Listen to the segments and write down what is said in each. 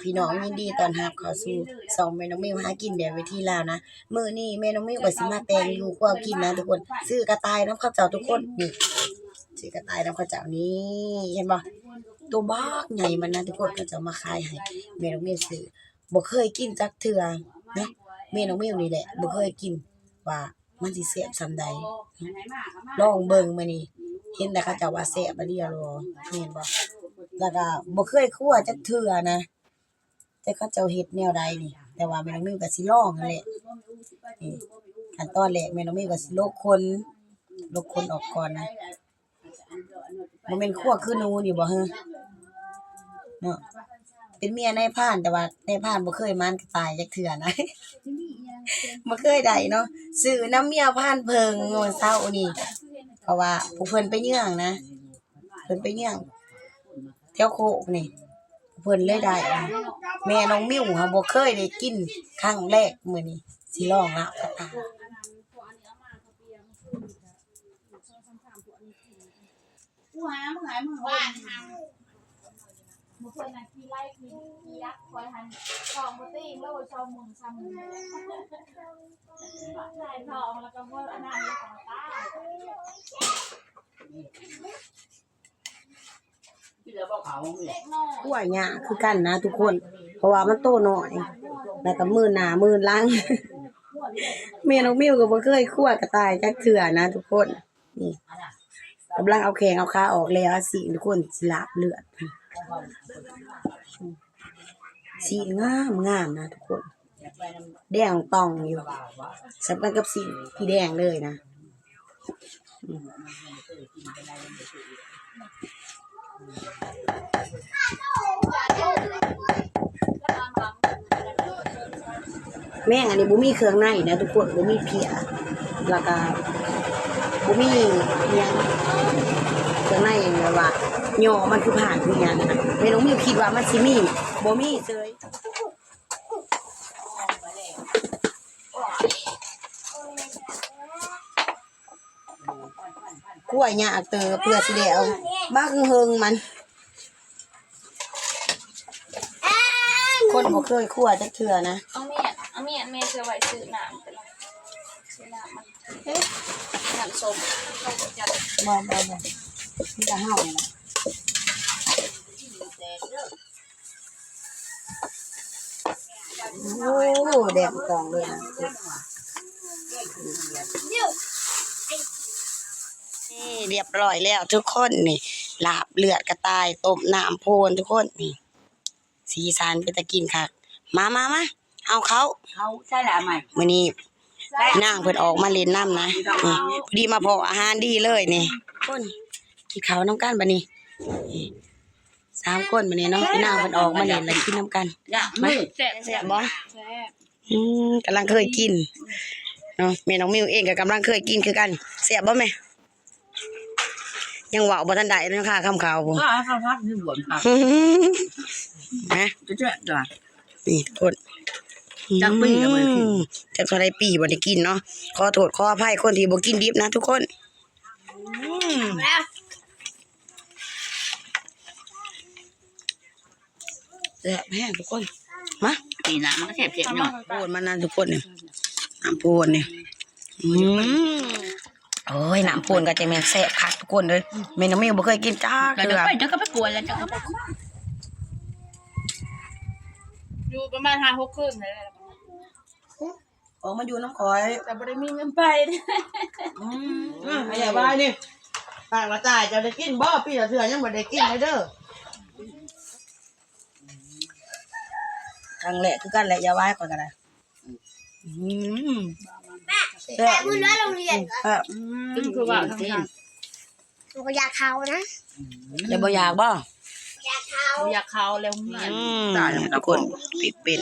พี่น้องยินดีต้อนรับเข้าสู่ช่องแม่น้องมิวหากินแบบวิธีลาวนะมื้อนี้แม่น้องมิวก็สิมาแต่งอยู่ครัวกินนะทุกคนซื้อกระต่ายนำข้าวเจ้าทุกคนนี่ซื้อกระต่ายนำข้าวเจ้านี่เห็นบ่ตัวบักใหญ่มันนะทุกคนเขาจะมาขายให้แม่น้องมิวซื้อบ่เคยกินจักเทื่อนะแม่น้องมิวนี่แหละบ่เคยกินว่ามันสิแซ่บส่ำใดลองเบิ่งมื้อนี้เห็นแต่เขาเจ้าว่าแซ่บอะเลียบ่แม่นบ่แล้วก็บ่เคยคั่วจักเทื่อนะแต่เขาเจ้าเฮ็ดแนวใดนี่แต่ว่าแม่น้องมิวก็สิลองนั่นแหละนี่ขั้นตอนแรกแม่น้องมิวก็สิลกคนออกก่อนนะบ่แม่นคั่วคือหนูนี่บ่ฮึเนาะเป็นเมียนายพรานแต่ว่านายพรานบ่เคยมานกระต่ายจักเทื่อนะ บ่เคยได้เนาะซื้อน้ำเมียพรานเพิงมื้อเช้านี่เพราะว่าผู้เพิ่นไปเยื่องนะเพิ่นไปเยื่องแถวโคกนี่เพิ่นเลยได้แม่น้องมิวค่ะบ่เคยได้กินครั้งแรกมื้อนี้สิลองละกระต่ายว่ามึงเคยนะขี่ไล่ขี่ยักษ์คอยหันทองมาตีแล้วชาวมึงซ้ำใส่ทองแล้วก็ว่าอันนั้นแล้วก็ตากล้วยหญ้าคือกันนะทุกคนเพราะว่ามันโตน้อยแล้วก็มื้อหน้ามื้อหลัง แม่น้องมิวก็บ่เคยคั่วกระต่ายจักเทื่อนะทุกคนนี่กำลังเอาแข้งเอาขาออกแล้วสิทุกคนสิลาบเลือดสีงามนะทุกคนแดงต่องอยู่สำคัญกับสีที่แดงเลยนะแม่งอันนี้บ่มีเครื่องในนะทุกคนบ่มีเพียแล้วก็บ่มีหยังเครื่องในแบบว่าย่อมันคือผ่านคือหยังนะแม่น้องมิวคิดว่ามันสิมีบ่มีเลยกล้วยหญ้าเตอเพื่อสิได้เอาบักเฮิงมันคนบ่เคยคั่วจักเทื่อนะเอาเมียนแม่เชื่อไว้ซื้อน้ำไปเลยซื้อน้ำมันน้ำส้มจัดบ่มีแต่เฮานี่ล่ะโอ้แดงกองเลยนะนี่เรียบร้อยแล้วทุกคนนี่ลาบเลือดกระต่ายต้มน้ำโพนทุกคนนี่สีสันเป็นตะกินคักมาเอาเขาใช่ละใหม่มื้อนี้นางเพิ่นออกมาเล่นน้ำนะนี่พอดีมาพออาหารดีเลยนี่คนกินข้าวน้ำกันบัดนี้3คนบัดนี้เนาะนางเพิ่นออกมาเล่นแล้วกินน้ำกันมาแซ่บบ่กำลังเคยกินเนาะแม่น้องมิวเองก็กำลังเคยกินคือกันแซ่บบ่แม่ยังเว้าบ่ทันได้เนาะค่ะคำข่าวบ่ข้าวพักที่บวมครับนะจะจ้ะนี่ทุกคนจักปีก็บ่ได้กินจักเท่าใดปีบ่ได้กินเนาะขอโทษขออภัยคนที่บ่กินดิบนะทุกคนแซ่บแห้งทุกคนมาปีหน้ามันก็แซ่บๆเนาะโพนมันนั่นทุกคนนี่น้ำโพนนี่โอ้ยน้ำโพนก็จะแม่นแซ่บคักทุกคนเลยแม่น้องมิวบ่เคยกินจ้าเทื่อจักก็ไปกวนแล้วจักก็ไปอยู่ประมาณ5-6 คืนเลยออกมาอยู่น้ำคอยแต่บ่ได้มีเงินไปอย่าว่านี่ปากละตายจะได้กินบ่ปีละเทื่อยังบ่ได้กินเลยเด้อครั้งแรกคือกันแหละอย่าว่าก่อนก็ได้แต่คุณว่าโรงเรียนคือว่าทำงานหนูก็อยากเขานะ อย่าบ่อยากบ่อยากเขา อยากเขาแล้วมันตายทุกคนปิดเป็น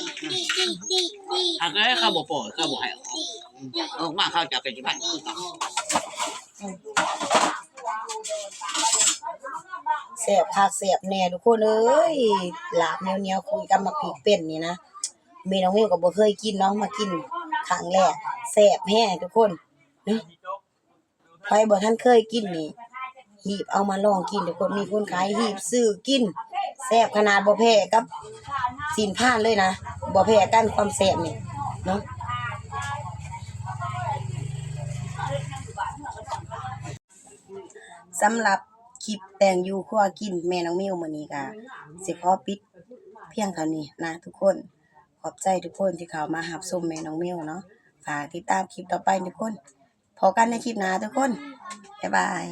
ถ้าเขาบ่ปล่อยเขาบ่ให้ออกมาเขาจะเป็นที่บ้านคือกันแซ่บคักแซ่บแน่ทุกคนเอ้ยลาบเหนียวๆคุยกับมักพริกเป็นนี่นะแม่น้องมิวก็บ่เคยกินเนาะมากินครั้งแรกแซ่บแท้ทุกคนเนาะใครบ่ทันเคยกินนี่หีบเอามาลองกินทุกคนมีคนขายหีบซื้อกินแซ่บขนาดบ่แพ้กับ สินผ่านเลยนะบ่แพ้กันความแซ่บนี่เนาะสำหรับคลิปแต่งอยู่ครัวกินแม่น้องมิวมื้อนี้ก็สิขอปิดเพียงเท่านี้นะทุกคนขอบใจทุกคนที่เข้ามารับชมแม่น้องมิวเนาะฝากติดตามคลิปต่อไปทุกคนพบกันในคลิปหน้าทุกคนบ๊ายบาย